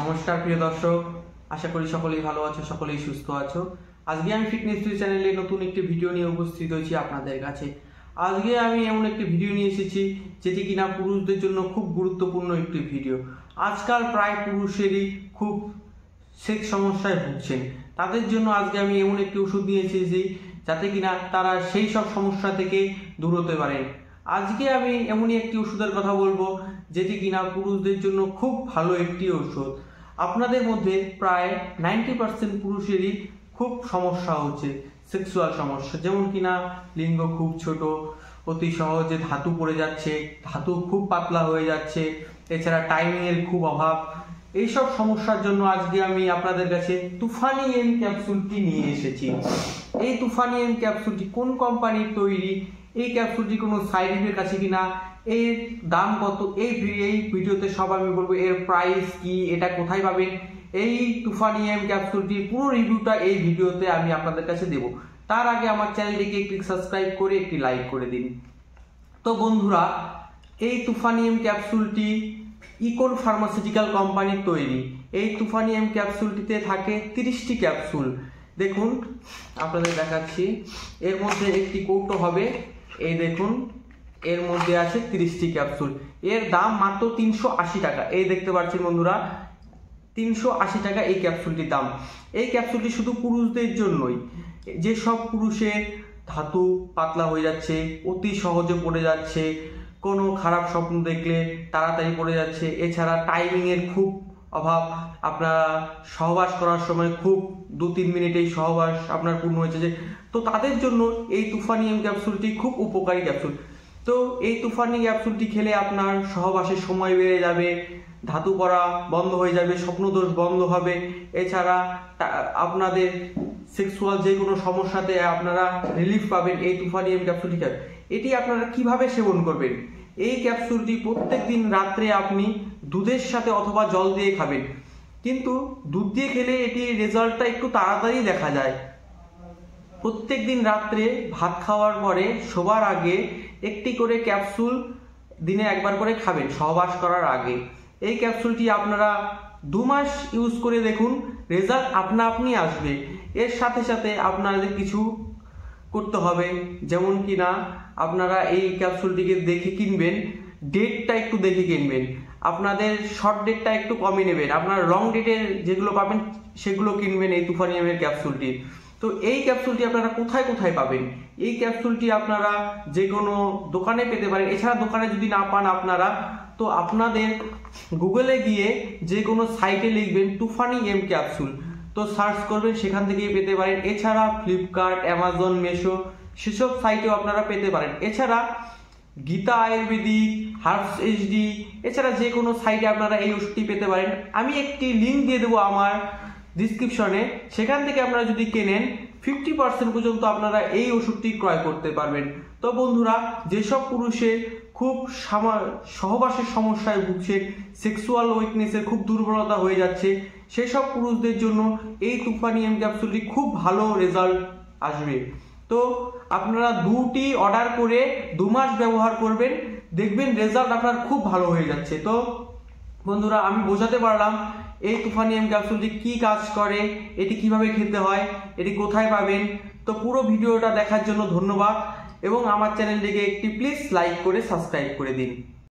নমস্কার প্রিয় দর্শক, আশা করি সকলেই ভালো আছো, সকলেই সুস্থ আছো। আজকে আমি ফিটনেস চ্যানেলে নতুন একটি ভিডিও নিয়ে উপস্থিত হয়েছি আপনাদের কাছে। আজকে আমি এমন একটি ভিডিও নিয়ে এসেছি যেটি কিনা পুরুষদের জন্য খুব গুরুত্বপূর্ণ একটি ভিডিও। আজকাল প্রায় পুরুষেরই খুব সেক্স সমস্যায় ভুগছেন। তাদের জন্য আজকে আমি এমন একটি ওষুধ নিয়ে এসেছি যাতে কিনা তারা সেই সব সমস্যা থেকে দূর হতে পারেন। আজকে আমি এমনই একটি ওষুধের কথা বলবো যেটি কিনা পুরুষদের জন্য খুব ভালো একটি ওষুধ। আপনাদের মধ্যে প্রায় 90% পুরুষেরই খুব সমস্যা হচ্ছে, সেক্সুয়াল সমস্যা, যেমন কিনা লিঙ্গ খুব ছোট, অতি সহজে ধাতু পড়ে যাচ্ছে, ধাতু খুব পাতলা হয়ে যাচ্ছে, এছাড়া টাইমিংয়ের খুব অভাব। এইসব সমস্যার জন্য আজকে আমি আপনাদের কাছে তুফানি এম ক্যাপসুলটি নিয়ে এসেছি। এই তুফানি এম ক্যাপসুলটি কোন কোম্পানির তৈরি, এই ক্যাপসুলটি কোনো সাইড ইফেক্ট আছে কিনা, এর দাম কত, এই ভিডিওতে সব আমি বলবো। এর প্রাইস কি, এটা কোথায় পাবেন, এই তুফানি এম ক্যাপসুলটির পুরো রিভিউটা এই ভিডিওতে আমি আপনাদের কাছে দেব। তার আগে আমার চ্যানেলটিকে একটি সাবস্ক্রাইব করে একটি লাইক করে দিন। তো বন্ধুরা, এই তুফানি এম ক্যাপসুলটি ইকন ফার্মাসিউটিক্যাল কোম্পানির তৈরি। এই তুফানি এম ক্যাপসুলটিতে থাকে 30টি ক্যাপসুল। দেখুন, আপনাদের দেখাচ্ছি, এর মধ্যে একটি কৌটো হবে, এই দেখুন, এর মধ্যে আছে 30টি ক্যাপসুল। এর দাম মাত্র 380 টাকা। এই দেখতে পাচ্ছেন বন্ধুরা, 380 টাকা এই ক্যাপসুলটির দাম। এই ক্যাপসুলটি শুধু পুরুষদের জন্যই। যেসব পুরুষের ধাতু পাতলা হয়ে যাচ্ছে, অতি সহজে পড়ে যাচ্ছে, কোনো খারাপ স্বপ্ন দেখলে তাড়াতাড়ি পড়ে যাচ্ছে, এছাড়া টাইমিংয়ের খুব অভাব, আপনারা সহবাস করার সময় খুব 2-3 মিনিটেই সহবাস আপনার পূর্ণ হয়েছে, তো তাদের জন্য এই তুফানি এম ক্যাপসুলটি খুব উপকারী ক্যাপসুল। তো এই তুফানি ক্যাপসুলটি খেলে আপনার সহবাসের সময় বেড়ে যাবে, ধাতু পড়া বন্ধ হয়ে যাবে, স্বপ্নদোষ বন্ধ হবে, এছাড়া আপনাদের সেক্সুয়াল যে কোনো সমস্যাতে আপনারা রিলিফ পাবেন এই তুফানি এম ক্যাপসুলটি খাবেন। এটি আপনারা কিভাবে সেবন করবেন? এই ক্যাপসুলটি প্রত্যেক দিন রাত্রে আপনি দুধের সাথে অথবা জল দিয়ে খাবেন, কিন্তু দুধ দিয়ে খেলে এটি রেজাল্টটা একটু তাড়াতাড়ি দেখা যায়। প্রত্যেক দিন রাত্রে ভাত খাওয়ার পরে শোবার আগে একটি করে ক্যাপসুল দিনে একবার করে খাবেন সহবাস করার আগে। এই ক্যাপসুলটি আপনারা 2 মাস ইউজ করে দেখুন, রেজাল্ট আপনা আপনি আসবে। এর সাথে সাথে আপনাদের কিছু করতে হবে, যেমন কিনা আপনারা এই ক্যাপসুলটিকে দেখে কিনবেন, ডেটটা একটু দেখে কিনবেন, আপনাদের শর্ট ডেটটা একটু কমে নেবেন, আপনার লং ডেটের যেগুলো পাবেন সেগুলো কিনবেন এই তুফানি এমের ক্যাপসুলটি। তো এই ক্যাপসুলটি আপনারা কোথায় কোথায় পাবেন? এই ক্যাপসুলটি আপনারা যে কোনো দোকানে পেতে পারেন। এছাড়া দোকানে যদি না পান আপনারা, তো আপনাদের গুগলে গিয়ে যে কোনো সাইটে লিখবেন তুফানি এম ক্যাপসুল, তো সার্চ করবেন, সেখান থেকেই পেতে পারেন। এছাড়া ফ্লিপকার্ট, অ্যামাজন, মেশো সেসব সাইটেও আপনারা পেতে পারেন। এছাড়া গীতা আয়ুর্বেদিক, হার্বস এইচডি, এছাড়া যে কোনো সাইটে আপনারা এই ওষুধটি পেতে পারেন। আমি একটি লিঙ্ক দিয়ে দেবো আমার ডিসক্রিপশনে, সেখান থেকে আপনারা যদি কেনেন 50% পর্যন্ত আপনারা এই ওষুধটি ক্রয় করতে পারবেন। তো বন্ধুরা, যেসব পুরুষের খুব সহবাসের সমস্যায় ভুগছে, সেক্সুয়াল উইকনেসের খুব দুর্বলতা হয়ে যাচ্ছে, সেসব পুরুষদের জন্য এই তুফানি এম ক্যাপসুলটি খুব ভালো রেজাল্ট আসবে। তো আপনারা 2টি অর্ডার করে 2 মাস ব্যবহার করবেন, দেখবেন রেজাল্ট আপনার খুব ভালো হয়ে যাচ্ছে। তো বন্ধুরা, আমি বোঝাতে পারলাম এই তুফানি এম ক্যাপসুলটি কি কাজ করে, এটি কিভাবে খেতে হয়, এটি কোথায় পাবেন। তো পুরো ভিডিওটা দেখার জন্য ধন্যবাদ, এবং আমার চ্যানেলটিকে একটি প্লিজ লাইক করে সাবস্ক্রাইব করে দিন।